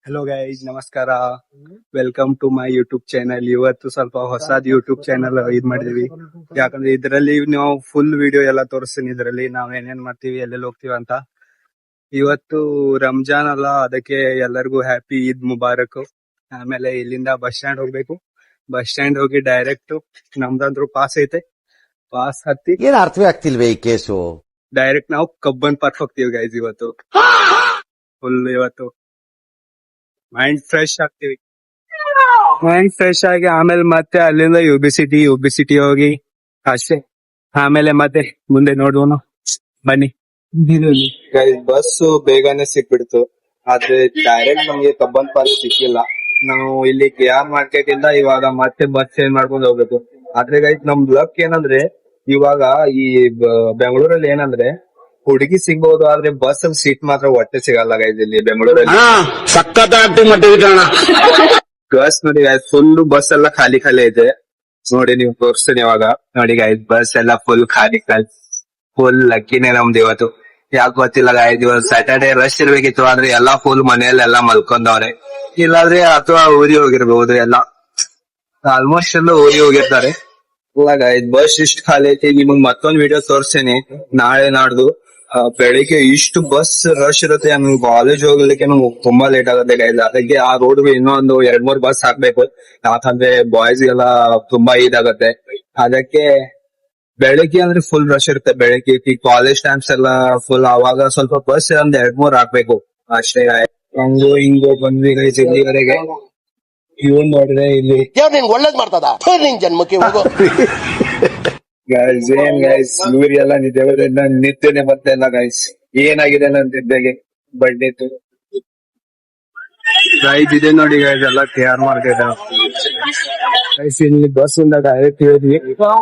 Hello guys, ನಮಸ್ಕಾರ. Welcome to my YouTube channel. ಇವತ್ತು ಸ್ವಲ್ಪ ಹೊಸದ್ ಯೂಟ್ಯೂಬ್ ಚಾನಲ್ ಇದ್ ಮಾಡಿದೀವಿ. ಯಾಕಂದ್ರೆ ಇದರಲ್ಲಿ ನಾವು ಫುಲ್ ವಿಡಿಯೋ ಎಲ್ಲ ತೋರಿಸ್ತೀನಿ. ಇದರಲ್ಲಿ ನಾವ್ ಏನೇನ್ ಮಾಡ್ತೀವಿ, ಎಲ್ಲೆಲ್ಲಿ ಹೋಗ್ತೀವಿ ಅಂತ. ಇವತ್ತು ರಂಜಾನ್ ಅಲ್ಲ, ಅದಕ್ಕೆ ಎಲ್ಲರಿಗೂ ಹ್ಯಾಪಿ ಈದ್ ಮುಬಾರಕ್. ಆಮೇಲೆ ಇಲ್ಲಿಂದ ಬಸ್ ಸ್ಟ್ಯಾಂಡ್ ಹೋಗ್ಬೇಕು. ಬಸ್ ಸ್ಟ್ಯಾಂಡ್ ಹೋಗಿ ಡೈರೆಕ್ಟ್ ನಮ್ದಂದ್ರು ಪಾಸ್ ಐತೆ, ಪಾಸ್ ಹತ್ತಿ ಏನ್ ಅರ್ಥವೇ ಆಗ್ತಿಲ್ವೇ ಈ ಕೇಸು. ಡೈರೆಕ್ಟ್ ನಾವು ಕಬ್ಬನ್ ಪಾರ್ಕ್ ಹೋಗ್ತೀವಿ ಗೈಸ್. ಇವತ್ತು ಫುಲ್ ಇವತ್ತು ಮೈಂಡ್ ಫ್ರೆಶ್ ಆಗ್ತೀವಿ. ಮೈಂಡ್ ಫ್ರೆಶ್ ಆಗಿ ಆಮೇಲೆ ಮತ್ತೆ ಅಲ್ಲಿಂದ ಯುಬಿಸಿಟಿ ಹೋಗಿ ಅಷ್ಟೇ. ಆಮೇಲೆ ಮತ್ತೆ ಮುಂದೆ ನೋಡುವನು, ಬನ್ನಿ. ಬಸ್ ಬೇಗನೆ ಸಿಕ್ಬಿಡ್ತು, ಆದ್ರೆ ಡೈರೆಕ್ಟ್ ನಮ್ಗೆ ಕಬ್ಬನ್ ಪಾರ್ಕ್ ಸಿಕ್ಕಿಲ್ಲ. ನಾವು ಇಲ್ಲಿ KR ಮಾರ್ಕೆಟ್ ಇಂದ ಇವಾಗ ಮತ್ತೆ ಬಸ್ ಚೇಂಜ್ ಮಾಡ್ಕೊಂಡು ಹೋಗ್ಬೇಕು. ಆದ್ರೆ ಗೈಸ್ ನಮ್ ಲಕ್ ಏನಂದ್ರೆ ಇವಾಗ ಈ ಬೆಂಗಳೂರಲ್ಲಿ ಏನಂದ್ರೆ ಹುಡುಗಿ ಸಿಗ್ಬಹುದು, ಆದ್ರೆ ಬಸ್ ಅಲ್ಲಿ ಸೀಟ್ ಮಾತ್ರ ಹೊಟ್ಟೆ ಸಿಗಲ್ಲ ಗೈಸ್ ಇಲ್ಲಿ ಬೆಂಗಳೂರಲ್ಲಿ. ಬಸ್ ನೋಡಿ ಗೈಸ್, ಫುಲ್ ಬಸ್ ಎಲ್ಲ ಖಾಲಿ ಐತೆ. ನೋಡಿ ನೀವು ತೋರಿಸ್ತೀನಿ ಇವಾಗ. ನೋಡಿ ಗೈಸ್, ಬಸ್ ಎಲ್ಲ ಫುಲ್ ಖಾಲಿ. ಫುಲ್ ಲಕ್ಕಿನೇ ನಮ್ದು ಇವತ್ತು. ಯಾಕೆ ಗೊತ್ತಿಲ್ಲ ಗೈಸ್, ಇವತ್ತು ಸ್ಯಾಟರ್ಡೆ ರಶ್ ಇರ್ಬೇಕಿತ್ತು, ಆದ್ರೆ ಎಲ್ಲಾ ಫುಲ್ ಮನೆಯಲ್ಲೆಲ್ಲ ಮಲ್ಕೊಂಡವ್ರೆ. ಇಲ್ಲಾದ್ರೆ ಅಥವಾ ಊರಿ ಹೋಗಿರ್ಬಹುದು, ಎಲ್ಲ ಆಲ್ಮೋಸ್ಟ್ ಎಲ್ಲ ಊರಿ ಹೋಗಿರ್ತಾರೆ. ಇಲ್ಲ ಗೈಸ್, ಬಸ್ ಇಷ್ಟು ಖಾಲಿ ಐತಿ. ನಿಮಗ್ ಮತ್ತೊಂದ್ ವಿಡಿಯೋ ತೋರಿಸ್ತೀನಿ ನಾಳೆ ನಾಡ್ದು. ಬೆಳಿಗ್ಗೆ ಇಷ್ಟು ಬಸ್ ರಶ್ ಇರುತ್ತೆ. ನಮ್ಗೆ ಕಾಲೇಜ್ ಹೋಗ್ಲಿಕ್ಕೆ ತುಂಬಾ ಲೇಟ್ ಆಗುತ್ತೆ ಗೈಸ್. ಅದಕ್ಕೆ ಆ ರೋಡ್ಗೆ ಇನ್ನೊಂದು 2-3 ಬಸ್ ಹಾಕ್ಬೇಕು. ಯಾಕಂದ್ರೆ ಬಾಯ್ಸ್ ಗೆಲ್ಲ ತುಂಬಾ ಇದಾಗತ್ತೆ. ಅದಕ್ಕೆ ಬೆಳಿಗ್ಗೆ ಅಂದ್ರೆ ಫುಲ್ ರಶ್ ಇರುತ್ತೆ. ಬೆಳಿಗ್ಗೆ ಕಾಲೇಜ್ ಟೈಮ್ಸ್ ಎಲ್ಲ ಫುಲ್, ಅವಾಗ ಸ್ವಲ್ಪ ಬಸ್ ಒಂದ್ 2-3 ಹಾಕ್ಬೇಕು ಅಷ್ಟೇ. ಹಂಗೋ ಹಿಂಗೋ ಬಂದ್ವಿ ಗೈಸ್ ಇಲ್ಲಿವರೆಗೆ. ಇವನ್ ನೋಡಿದ್ರೆ ಇಲ್ಲಿ ಒಳ್ಳೇದ್ ಮಾಡ್ತದ ನಿನ್ ಜನ್ಮಕ್ಕೆ ಹೋಗೋ. ಗೈಸ್ ಏನ್ ಗೈಸ್, ಇವ್ರೆಲ್ಲ ನಿದ್ದೆವರಿಂದ ನಿದ್ದೆನೆ ಬರ್ತಾ ಗೈಸ್. ಏನಾಗಿದೆ ನನ್ನ ನಿದ್ದೆಗೆ ಬಡ್ಡಿತ್ತು ಗೈಸ್. ಇದೆ ನೋಡಿ ಗೈಸ್, ಎಲ್ಲ KR ಮಾರ್ಕೆಟ್ ಗೈಸ್. ಇಲ್ಲಿ ಬಸ್ ಇಂದ ಡೈರೆಕ್ಟ್ ಹೇಳಿದ್ವಿ.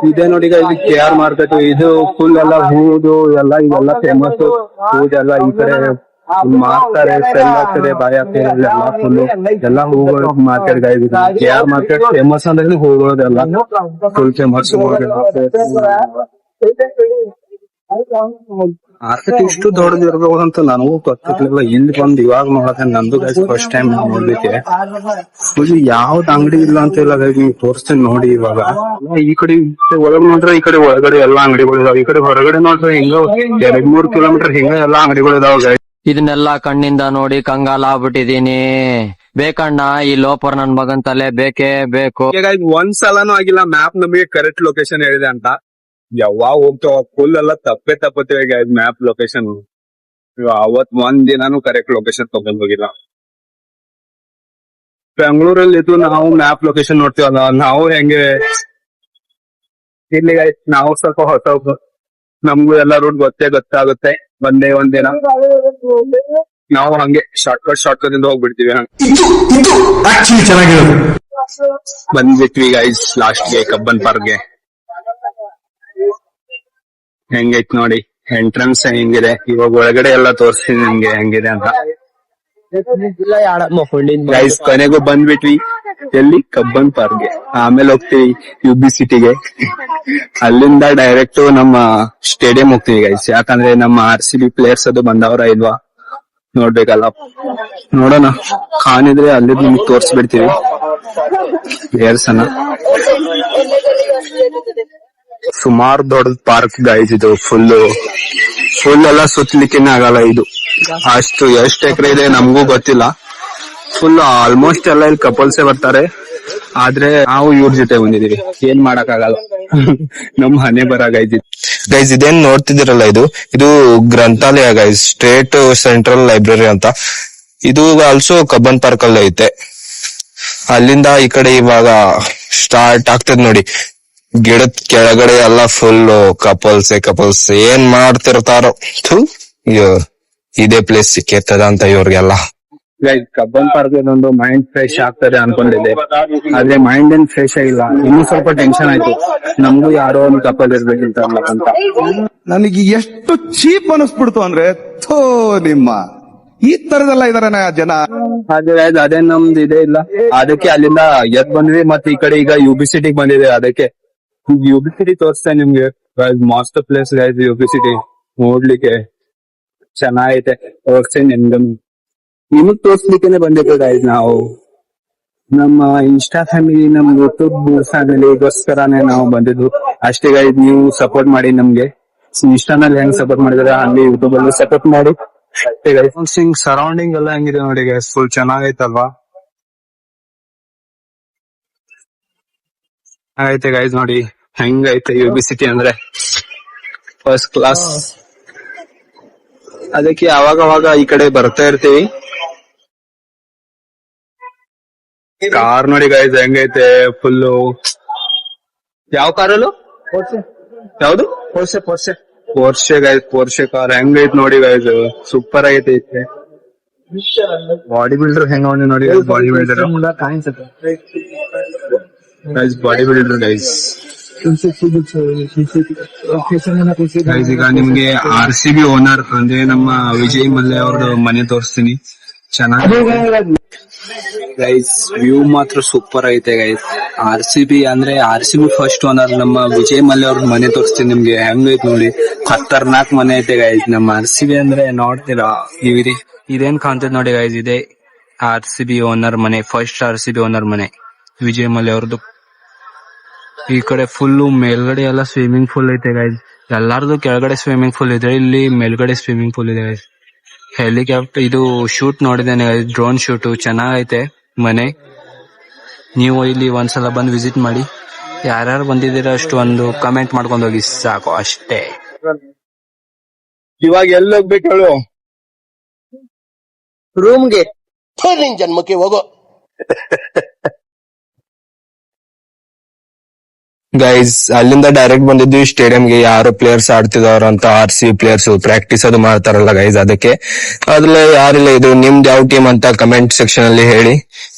ಇದೆ ನೋಡಿ ಗೈಸ್, KR ಮಾರ್ಕೆಟ್. ಇದು ಫುಲ್ ಎಲ್ಲ ಹೂದು ಎಲ್ಲ, ಇವೆಲ್ಲ ಫೇಮಸ್ ಹೂದೆಲ್ಲ ಈ ಕಡೆ ಮಾರ್ತಾರೆ, ಸೆಲ್ ಆಗ್ತದೆ, ಬಾಯಿ ಆಗ್ತದೆ. ಎಲ್ಲ ಫುಲ್ ಎಲ್ಲ ಹೂಗಳು market guys. KR market famous ಅಂದ್ರೆ ಹೂಗಳದೆಲ್ಲ ಫುಲ್ ಫೇಮಸ್. ಮಾರ್ಕೆಟ್ ಇಷ್ಟು ದೊಡ್ಡದಿರ್ಬೇಕು ಅಂತ ನನಗೂ ಗೊತ್ತಿರ್ಲಿಲ್ಲ. ಇಲ್ಲಿ ಬಂದು ಇವಾಗ ನೋಡಕ್ಕೆ ನಂದು ಗೈಸ್ ಫಸ್ಟ್ ಟೈಮ್ ನೋಡ್ಲಿಕ್ಕೆ. ಫುಲ್ ಯಾವ್ದು ಅಂಗಡಿ ಇಲ್ಲ ಅಂತ ಇಲ್ಲ ಗೈಸ್, ನೀವು ತೋರಿಸ್ತೇನೆ ನೋಡಿ. ಇವಾಗ ಈ ಕಡೆ ಒಳಗ್ ನೋಡ್ರೆ ಈ ಕಡೆ ಒಳಗಡೆ ಎಲ್ಲಾ ಅಂಗಡಿಗಳು ಇದಾವೆ. ಈ ಕಡೆ ಹೊರಗಡೆ ನೋಡ್ರೆ ಹಿಂಗ 2-3 ಕಿಲೋಮೀಟರ್ ಹಿಂಗ ಎಲ್ಲಾ ಅಂಗಡಿಗಳು ಇದಾವೆ ಗೈಸ್. ಇದನ್ನೆಲ್ಲಾ ಕಣ್ಣಿಂದ ನೋಡಿ ಕಂಗಾಲ ಆಗ್ಬಿಟ್ಟಿದೀನಿ. ಬೇಕಣ್ಣ ಈ ಲೋಪರ್ ನನ್ ಮಗನ್ ತಲೆ ಬೇಕೇ ಬೇಕು. ಒಂದ್ಸಲನೂ ಆಗಿಲ್ಲ ಮ್ಯಾಪ್ ನಮಗೆ ಕರೆಕ್ಟ್ ಲೊಕೇಶನ್ ಹೇಳಿದೆ ಅಂತ. ಯಾವಾಗ ಹೋಗ್ತಾವ ಫುಲ್ ಎಲ್ಲ ತಪ್ಪತ್ತೀವಿ ಗೈಸ್ ಮ್ಯಾಪ್ ಲೊಕೇಶನ್. ಅವತ್ ಒಂದ್ ದಿನಾನು ಕರೆಕ್ಟ್ ಲೊಕೇಶನ್ ತಗೊಂಡ್ ಹೋಗಿಲ್ಲ. ಬೆಂಗಳೂರಲ್ಲಿ ಇದ್ದು ನಾವು ಮ್ಯಾಪ್ ಲೊಕೇಶನ್ ನೋಡ್ತೀವಲ್ಲ, ನಾವು ಹೆಂಗೆ ಇಲ್ಲಿ ಗೈಸ್ ನಾವು ಸ್ವಲ್ಪ ಹೊಸ, ನಮ್ಗೂ ಎಲ್ಲ ರೂಟ್ ಗೊತ್ತಾಗುತ್ತೆ. ಒಂದೇ ಒಂದಿನ ನಾವು ಹಂಗೆ ಶಾರ್ಟ್ಕಟ್ ಇಂದ ಹೋಗ್ಬಿಡ್ತೀವಿ. ಬಂದ್ಬಿಟ್ವಿ ಗೈಸ್ ಲಾಸ್ಟ್ಗೆ ಕಬ್ಬನ್ ಪಾರ್ಕ್ಗೆ. ಹೆಂಗೈತ್ ನೋಡಿ ಎಂಟ್ರೆನ್ಸ್ ಹೆಂಗಿದೆ. ಇವಾಗ ಒಳಗಡೆ ಎಲ್ಲ ತೋರಿಸ್ತೀನಿ ನಿಮ್ಗೆ ಹೆಂಗಿದೆ ಅಂತ ಗೈಸ್. ಕೊನೆಗೂ ಬಂದ್ಬಿಟ್ವಿ ಎಲ್ಲಿ, ಕಬ್ಬನ್ ಪಾರ್ಕ್ಗೆ. ಆಮೇಲೆ ಹೋಗ್ತೀವಿ ಯುಬಿಸಿಟಿಗೆ. ಅಲ್ಲಿಂದ ಡೈರೆಕ್ಟ್ ನಮ್ಮ ಸ್ಟೇಡಿಯಂ ಹೋಗ್ತೀವಿ ಗೈಸ್. ಯಾಕಂದ್ರೆ ನಮ್ಮ RCB ಪ್ಲೇಯರ್ಸ್ ಅದು ಬಂದವರ ಇಲ್ವಾ ನೋಡ್ಬೇಕಲ್ಲ. ನೋಡೋಣ, ಖಾನಿದ್ರೆ ಅಲ್ಲಿ ನಿಮ್ಗೆ ತೋರ್ಸ್ಬಿಡ್ತೀವಿ ಪ್ಲೇಯರ್ಸ್ ಅನ್ನ. ಸುಮಾರು ದೊಡ್ಡ ಪಾರ್ಕ್ ಗೈಸ್ ಇದು. ಫುಲ್ ಎಲ್ಲ ಸುತ್ತಲಿಕ್ಕೆನೆ ಆಗಲ್ಲ ಇದು. ಅಷ್ಟು ಎಷ್ಟು ಎಕರೆ ಇದೆ ನಮಗೂ ಗೊತ್ತಿಲ್ಲ. ಫುಲ್ ಆಲ್ಮೋಸ್ಟ್ ಎಲ್ಲ ಇಲ್ಲಿ ಕಪಲ್ಸೇ ಬರ್ತಾರೆ. ಆದ್ರೆ ನಾವು ಇವ್ರ ಜೊತೆ ಬಂದಿದೀವಿ, ಏನ್ ಮಾಡಕ್ ಆಗಲ್ಲ. ನಮ್ ಹಣೆ ಬರ ಗೈಸ್. ಗೈಸ್ ಇದೇನ್ ನೋಡ್ತಿದಿರಲ್ಲ, ಇದು ಗ್ರಂಥಾಲಯ ಗೈಸ್, ಸ್ಟೇಟ್ ಸೆಂಟ್ರಲ್ ಲೈಬ್ರರಿ ಅಂತ. ಇದು ಆಲ್ಸೋ ಕಬ್ಬನ್ ಪಾರ್ಕ್ ಅಲ್ಲಿ ಐತೆ. ಅಲ್ಲಿಂದ ಈ ಕಡೆ ಇವಾಗ ಸ್ಟಾರ್ಟ್ ಆಗ್ತದ ನೋಡಿ. ಗಿಡದ ಕೆಳಗಡೆ ಎಲ್ಲ ಫುಲ್ ಕಪಲ್ಸ್ ಏನ್ ಮಾಡ್ತಿರ್ತಾರೋ. ಇದೇ ಪ್ಲೇಸ್ ಸಿಕ್ಕಿರ್ತದ ಅಂತ ಇವ್ರಿಗೆಲ್ಲ. ಗೈಸ್ ಕಬ್ಬನ್ ಪಾರ್ಕ್ ಒಂದು ಮೈಂಡ್ ಫ್ರೆಶ್ ಆಗ್ತದೆ ಅನ್ಕೊಂಡಿದ್ದೆ, ಆದ್ರೆ ಮೈಂಡ್ ಏನ್ ಫ್ರೆಶ್ ಆಗಿಲ್ಲ. ಇನ್ನೂ ಸ್ವಲ್ಪ ಟೆನ್ಷನ್ ಆಯ್ತು, ನಮಗೂ ಯಾರೋ ಒಂದು ಕಪಲ್ ಇರ್ಬೇಕಿಂತ ಅಂತ. ನನಗೆ ಎಷ್ಟು ಚೀಪ್ ಅನಿಸ್ಬಿಡ್ತು ಅಂದ್ರೆ, ಥೋ ನಿಮ್ಮ ಈ ತರದೆಲ್ಲ ಇದಾರೆ ಜನ. ಆದ್ರೆ ಅದೇ ನಮ್ದು ಇದೇ ಇಲ್ಲ. ಅದಕ್ಕೆ ಅಲ್ಲಿಂದ ಎದ್ ಬಂದ್ವಿ. ಮತ್ತೆ ಈ ಕಡೆ ಈಗ ಯುಬಿಸಿಟಿಗೆ ಬಂದಿದೆ. ಅದಕ್ಕೆ ಯುಬಿಸಿಟಿ ತೋರಿಸ್ತೇನೆ ನಿಮ್ಗೆ. ಮಸ್ತ್ ಪ್ಲೇಸ್ ಗೈಸ್ ಯುಬಿಸಿಟಿ, ನೋಡ್ಲಿಕ್ಕೆ ಚೆನ್ನಾಗೈತೆ. ತೋರಿಸ್ತೇನೆ ನಿಮ್ಗೆ. ನಿಮಗ್ ತೋರ್ಸ್ಲಿಕ್ಕೇನೆ ಬಂದಿದ್ದು ಗೈಸ್ ನಾವು. ನಮ್ಮ ಇನ್ಸ್ಟಾ ಫ್ಯಾಮಿಲಿ, ನಮ್ ಯೂಟ್ಯೂಬ್ ಫ್ಯಾಮಿಲಿಗೋಸ್ಕರನೇ ನಾವು ಬಂದಿದ್ದು ಅಷ್ಟೇ ಗೈಸ್. ನೀವು ಸಪೋರ್ಟ್ ಮಾಡಿ ನಮ್ಗೆ. ಇನ್ಸ್ಟಾನಲ್ಲಿ ಹೆಂಗ್ ಸಪೋರ್ಟ್ ಮಾಡಿದ್ರೆ ಅಲ್ಲಿ ಯೂಟ್ಯೂಬ್ ಅಲ್ಲಿ ಸಪೋರ್ಟ್ ಮಾಡಿ ಅಷ್ಟೇ ಗೈಸ್. ಸರೌಂಡಿಂಗ್ ಎಲ್ಲ ಹೆಂಗಿದೆ ನೋಡಿ ಗೈಸ್, ಫುಲ್ ಚೆನ್ನಾಗೈತಲ್ವಾ? ಆಗೈತೆ ಗೈಸ್ ನೋಡಿ ಹೆಂಗೈತೆ UB ಸಿಟಿ ಅಂದ್ರೆ ಫಸ್ಟ್ ಕ್ಲಾಸ್. ಅದಕ್ಕೆ ಅವಾಗ ಈ ಕಡೆ ಬರ್ತಾ ಇರ್ತೀವಿ. ಕಾರ್ ನೋಡಿ ಗೈಸ್ ಹೆಂಗೈತೆ ಫುಲ್ಲು. ಯಾವ ಕಾರಲ್ಲೂ? ಯಾವ್ದು? ಪೋರ್ಷೆ ಗೈಸ್, ಪೋರ್ಷೆ ಕಾರ್ ಹೆಂಗೈತ್ ನೋಡಿ ಗೈಸ್, ಸೂಪರ್ ಆಗೈತೆ. ಬಾಡಿ ಬಿಲ್ಡರ್ ಹೆಂಗ ನೋಡಿ, body builder guys, body builder guys. Guys ಈಗ ನಿಮ್ಗೆ RCB ಓನರ್ ಅಂದ್ರೆ ನಮ್ಮ ವಿಜಯ್ ಮಲ್ಯ ಅವ್ರದ್ದು ಮನೆ ತೋರಿಸ್ತೀನಿ. ಚೆನ್ನಾಗಿ ಗೈಸ್, ವ್ಯೂ ಮಾತ್ರ ಸೂಪರ್ ಐತೆ ಗೈಸ್. RCB ಅಂದ್ರೆ RCB ಫಸ್ಟ್ ಓನರ್ ನಮ್ಮ ವಿಜಯ್ ಮಲ್ಯ ಅವ್ರದ್ದು ಮನೆ ತೋರಿಸ್ತೀನಿ ನಿಮ್ಗೆ. ಹೆಂಗೈತ್ ನೋಡಿ, ಖತರ್ನಾಕ್ ಮನೆ ಐತೆ ಗೈಸ್. ನಮ್ಮ RCB ಅಂದ್ರೆ ನೋಡ್ತೀರಾ, ಇದೇನ್ ಕಾಣ್ತದೆ ನೋಡಿ ಗೈಸ್, ಇದೆ RCB ಓನರ್ ಮನೆ, ಫಸ್ಟ್ RCB ಓನರ್ ಮನೆ ವಿಜಯ್ ಮಲ್ಯ ಅವ್ರದ್ದು. ಈ ಕಡೆ ಫುಲ್ಲು ಮೇಲ್ಗಡೆ ಎಲ್ಲ ಸ್ವಿಮ್ಮಿಂಗ್ ಪೂಲ್ ಐತೆ ಗೈಸ್. ಎಲ್ಲಾರ್ದು ಕೆಳಗಡೆ ಸ್ವಿಮ್ಮಿಂಗ್ ಪೂಲ್ ಇದೆ, ಇಲ್ಲಿ ಮೇಲ್ಗಡೆ ಸ್ವಿಮ್ಮಿಂಗ್ ಪೂಲ್ ಇದೆ ಗೈಸ್. ಹೆಲಿಕಾಪ್ಟರ್ ಇದು ಶೂಟ್ ನೋಡಿದ್ದೇನೆ ಗೈಸ್, ಡ್ರೋನ್ ಶೂಟ್ ಚೆನ್ನಾಗೈತೆ ಮನೆ. ನೀವು ಇಲ್ಲಿ ಒಂದ್ಸಲ ಬಂದು ವಿಸಿಟ್ ಮಾಡಿ. ಯಾರ್ಯಾರು ಬಂದಿದ್ದೀರಾ ಅಷ್ಟು ಒಂದು ಕಮೆಂಟ್ ಮಾಡ್ಕೊಂಡು ಹೋಗಿ ಸಾಕು ಅಷ್ಟೇ. ಇವಾಗ ಎಲ್ಲಿ ಹೋಗ್ಬೇಕು ಹೇಳು? ರೂಮ್ಗೆ. ನಿನ್ ಜನ್ಮಕ್ಕೆ ಹೋಗೋ. ಗೈಸ್ ಅಲ್ಲಿಂದ ಡೈರೆಕ್ಟ್ ಬಂದಿದ್ವಿ ಸ್ಟೇಡಿಯಂಗೆ. ಯಾರು ಪ್ಲೇಯರ್ಸ್ ಆಡ್ತಿದವ್ರ ಅಂತ, RCB ಪ್ಲೇಯರ್ಸ್ ಪ್ರಾಕ್ಟೀಸ್ ಅದು ಮಾಡ್ತಾರಲ್ಲ ಗೈಸ್, ಅದಕ್ಕೆ. ಅದ್ರಲ್ಲಿ ಯಾರಿಲ್ಲ, ಇದು ನಿಮ್ದು ಯಾವ ಟೀಮ್ ಅಂತ ಕಮೆಂಟ್ ಸೆಕ್ಷನ್ ಅಲ್ಲಿ ಹೇಳಿ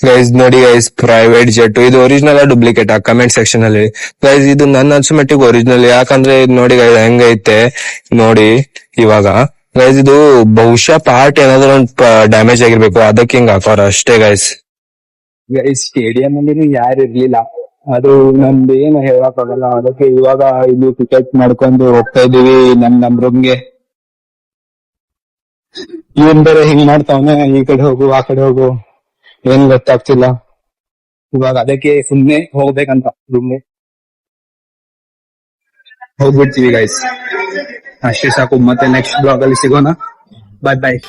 ಗೈಸ್. ನೋಡಿ ಗೈಸ್, ಪ್ರೈವೇಟ್ ಜೆಟ್ ಇದು ಒರಿಜಿನಲ್ ಡೂಪ್ಲಿಕೇಟ್ ಕಮೆಂಟ್ ಸೆಕ್ಷನ್ ಅಲ್ಲಿ ಗೈಸ್. ಇದು ನನ್ನ ಅನ್ಸಮಟ್ಟಿಗೆ ಒರಿಜಿನಲ್, ಯಾಕಂದ್ರೆ ಇದು ನೋಡಿ ಗೈಸ್ ಹೆಂಗೈತೆ ನೋಡಿ. ಇವಾಗ ಗೈಸ್ ಇದು ಬಹುಶಃ ಪಾರ್ಟ್ ಏನಾದ್ರು ಒಂದು ಡ್ಯಾಮೇಜ್ ಆಗಿರ್ಬೇಕು, ಅದಕ್ಕೆ ಹಿಂಗ್ ಹಾಕೋರ ಅಷ್ಟೇ ಗೈಸ್. ಸ್ಟೇಡಿಯಂ ಅಲ್ಲಿ ಯಾರು ಇರ್ಲಿಲ್ಲ, ಅದು ನಮ್ದು ಏನು ಹೇಳಕ್ಕಾಗಲ್ಲ. ಅದಕ್ಕೆ ಇವಾಗ ಇಲ್ಲಿ ಟಿಕೆಟ್ ಮಾಡ್ಕೊಂಡು ಹೋಗ್ತಾ ಇದೀವಿ ನಮ್ ರೂಮ್ಗೆ. ಇವನ್ ಬೇರೆ ಹಿಂಗ್ ಮಾಡ್ತಾವನೆ, ಈ ಕಡೆ ಹೋಗು ಆ ಕಡೆ ಹೋಗು, ಏನ್ ಗೊತ್ತಾಗ್ತಿಲ್ಲ. ಇವಾಗ ಅದಕ್ಕೆ ಸುಮ್ನೆ ಹೋಗ್ಬೇಕಂತ ರೂಮ್ಗೆ ಹೋಗ್ಬಿಡ್ತೀವಿ ಗೈಸ್. ಅಷ್ಟೇ ಸಾಕು, ಮತ್ತೆ ನೆಕ್ಸ್ಟ್ ಬ್ಲಾಗ್ ಅಲ್ಲಿ ಸಿಗೋಣ. ಬಾಯ್ ಬಾಯ್.